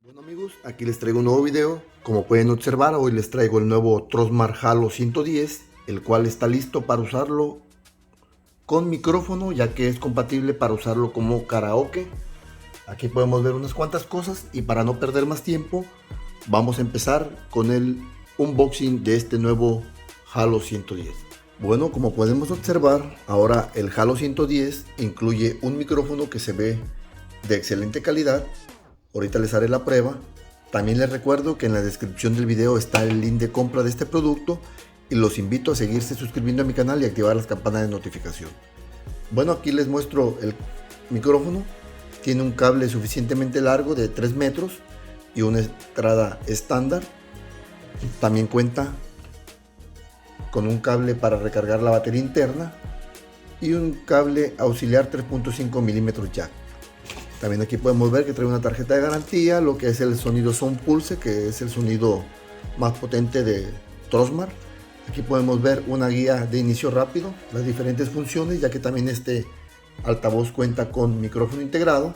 Bueno amigos, aquí les traigo un nuevo video. Como pueden observar, hoy les traigo el nuevo Trosmar Halo 110, el cual está listo para usarlo con micrófono, ya que es compatible para usarlo como karaoke. Aquí podemos ver unas cuantas cosas y para no perder más tiempo, vamos a empezar con el unboxing de este nuevo Halo 110. Bueno, como podemos observar, ahora el Halo 110 incluye un micrófono que se ve de excelente calidad. Ahorita les haré la prueba. También les recuerdo que en la descripción del video está el link de compra de este producto y los invito a seguirse suscribiendo a mi canal y activar las campanas de notificación. Bueno, aquí les muestro el micrófono. Tiene un cable suficientemente largo de 3 metros y una entrada estándar. También cuenta con un cable para recargar la batería interna y un cable auxiliar 3.5 milímetros jack. También aquí podemos ver que trae una tarjeta de garantía, lo que es el sonido Sound Pulse, que es el sonido más potente de Trosmar. Aquí podemos ver una guía de inicio rápido, las diferentes funciones, ya que también este altavoz cuenta con micrófono integrado.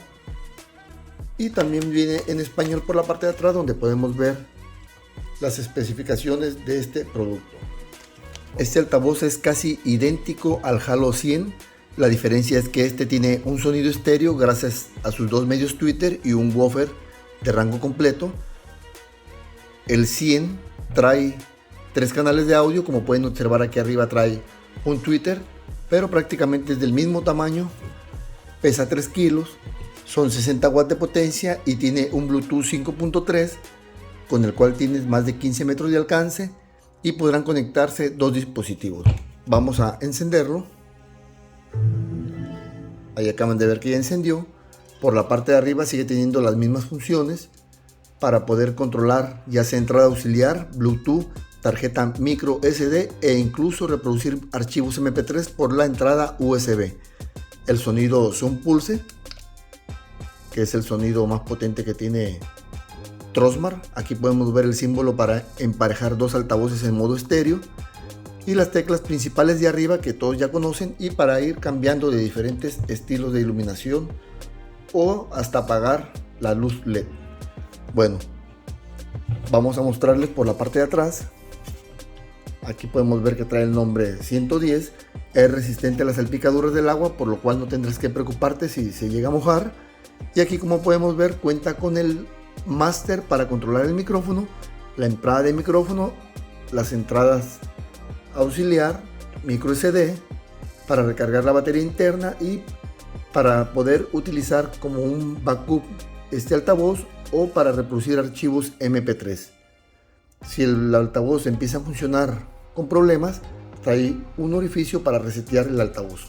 Y también viene en español por la parte de atrás, donde podemos ver las especificaciones de este producto. Este altavoz es casi idéntico al Halo 100. La diferencia es que este tiene un sonido estéreo gracias a sus dos medios tweeter y un woofer de rango completo. El 100 trae 3 canales de audio, como pueden observar aquí arriba trae un tweeter, pero prácticamente es del mismo tamaño, pesa 3 kilos, son 60 watts de potencia y tiene un Bluetooth 5.3 con el cual tienes más de 15 metros de alcance y podrán conectarse dos dispositivos. Vamos a encenderlo. Ahí acaban de ver que ya encendió. Por la parte de arriba sigue teniendo las mismas funciones para poder controlar ya sea entrada auxiliar, Bluetooth, tarjeta micro SD e incluso reproducir archivos MP3 por la entrada USB. El sonido Sound Pulse, que es el sonido más potente que tiene Trosmar. Aquí podemos ver el símbolo para emparejar dos altavoces en modo estéreo y las teclas principales de arriba que todos ya conocen, y para ir cambiando de diferentes estilos de iluminación o hasta apagar la luz LED. Bueno, vamos a mostrarles por la parte de atrás. Aquí podemos ver que trae el nombre 110, es resistente a las salpicaduras del agua, por lo cual no tendrás que preocuparte si se llega a mojar. Y aquí, como podemos ver, cuenta con el máster para controlar el micrófono, la entrada de micrófono, las entradas auxiliar, micro SD para recargar la batería interna y para poder utilizar como un backup este altavoz o para reproducir archivos MP3. Si el altavoz empieza a funcionar con problemas, trae un orificio para resetear el altavoz.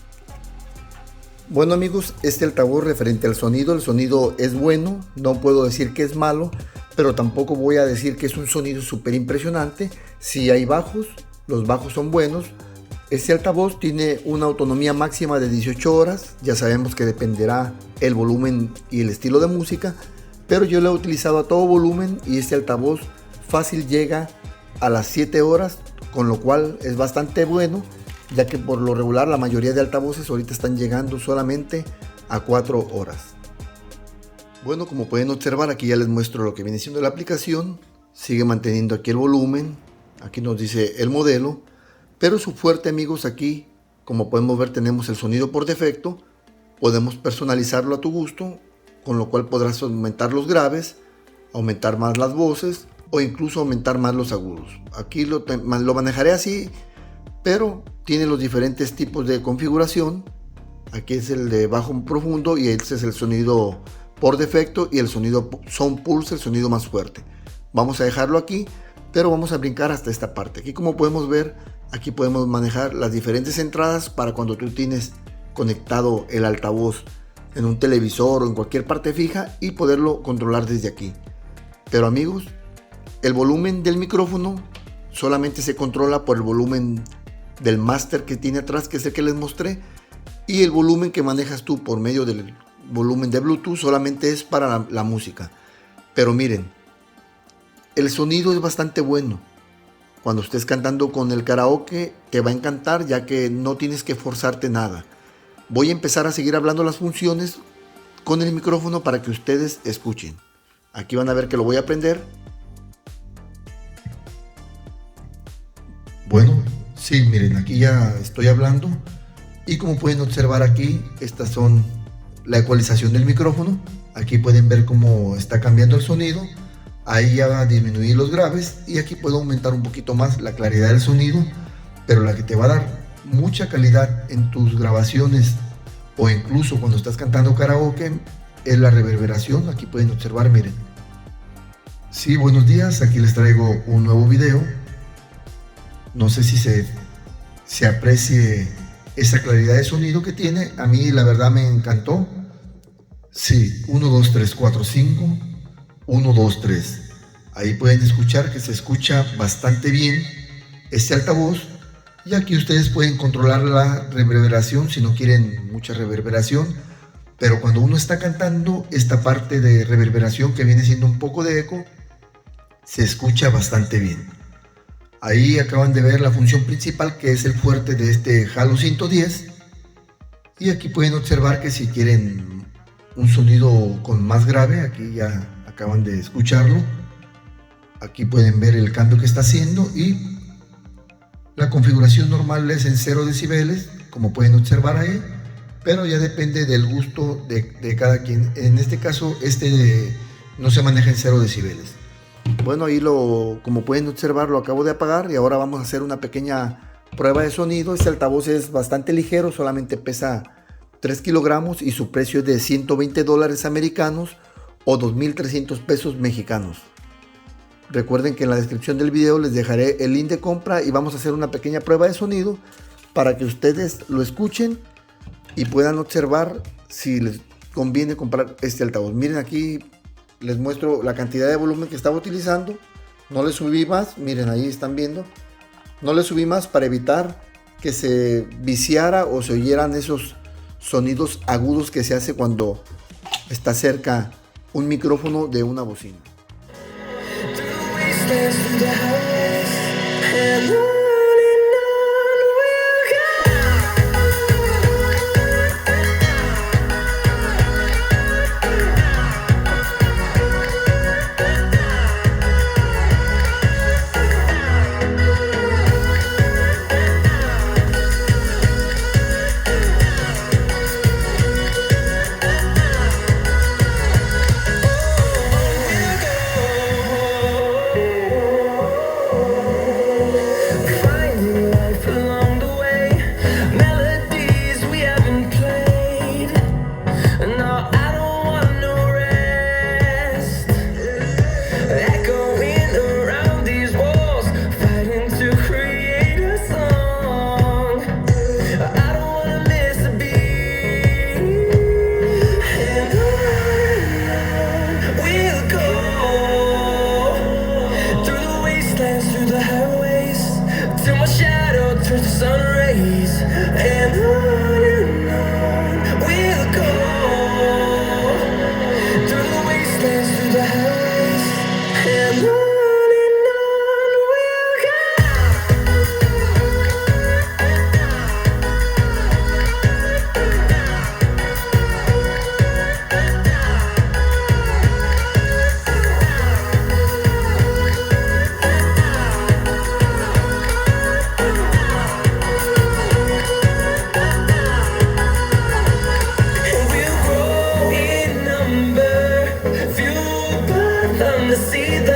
Bueno amigos, este altavoz, referente al sonido, el sonido es bueno, no puedo decir que es malo, pero tampoco voy a decir que es un sonido súper impresionante. Si hay bajos, los bajos son buenos. Este altavoz tiene una autonomía máxima de 18 horas, ya sabemos que dependerá el volumen y el estilo de música, pero yo lo he utilizado a todo volumen y este altavoz fácil llega a las 7 horas, con lo cual es bastante bueno, ya que por lo regular la mayoría de altavoces ahorita están llegando solamente a 4 horas. Bueno, como pueden observar, aquí ya les muestro lo que viene siendo la aplicación. Sigue manteniendo aquí el volumen, aquí nos dice el modelo, pero su fuerte amigos, aquí como podemos ver tenemos el sonido por defecto. Podemos personalizarlo a tu gusto, con lo cual podrás aumentar los graves, aumentar más las voces o incluso aumentar más los agudos. Aquí lo manejaré así, pero tiene los diferentes tipos de configuración. Aquí es el de bajo profundo y este es el sonido por defecto y el sonido Sound Pulse, el sonido más fuerte. Vamos a dejarlo aquí, pero vamos a brincar hasta esta parte. Aquí, como podemos ver, aquí podemos manejar las diferentes entradas para cuando tú tienes conectado el altavoz en un televisor o en cualquier parte fija y poderlo controlar desde aquí. Pero amigos, el volumen del micrófono solamente se controla por el volumen del máster que tiene atrás, que es el que les mostré, y el volumen que manejas tú por medio del volumen de Bluetooth solamente es para la música. Pero miren, el sonido es bastante bueno. Cuando estés cantando con el karaoke te va a encantar, ya que no tienes que forzarte nada. Voy a empezar a seguir hablando las funciones con el micrófono para que ustedes escuchen. Aquí van a ver que lo voy a prender. Bueno, sí, miren, aquí ya estoy hablando. Y como pueden observar aquí, estas son la ecualización del micrófono. Aquí pueden ver cómo está cambiando el sonido. Ahí ya va a disminuir los graves y aquí puedo aumentar un poquito más la claridad del sonido, pero la que te va a dar mucha calidad en tus grabaciones o incluso cuando estás cantando karaoke es la reverberación. Aquí pueden observar, miren. Sí, buenos días, aquí les traigo un nuevo video. No sé si se aprecie esa claridad de sonido que tiene. A mí la verdad me encantó. Sí, 1, 2, 3, 4, 5, 1, 2, 3. Ahí pueden escuchar que se escucha bastante bien este altavoz. Y aquí ustedes pueden controlar la reverberación si no quieren mucha reverberación. Pero cuando uno está cantando, esta parte de reverberación que viene siendo un poco de eco, se escucha bastante bien. Ahí acaban de ver la función principal, que es el fuerte de este Halo 110. Y aquí pueden observar que si quieren un sonido con más grave, aquí ya acaban de escucharlo. Aquí pueden ver el cambio que está haciendo y la configuración normal es en 0 decibeles, como pueden observar ahí, pero ya depende del gusto de cada quien. En este caso, no se maneja en 0 decibeles. Bueno, ahí como pueden observar, lo acabo de apagar y ahora vamos a hacer una pequeña prueba de sonido. Este altavoz es bastante ligero, solamente pesa 3 kilogramos y su precio es de $120 americanos o 2.300 pesos mexicanos. Recuerden que en la descripción del video les dejaré el link de compra y vamos a hacer una pequeña prueba de sonido para que ustedes lo escuchen y puedan observar si les conviene comprar este altavoz. Miren, aquí les muestro la cantidad de volumen que estaba utilizando. No le subí más, miren, ahí están viendo. No le subí más para evitar que se viciara o se oyeran esos sonidos agudos que se hace cuando está cerca un micrófono de una bocina. See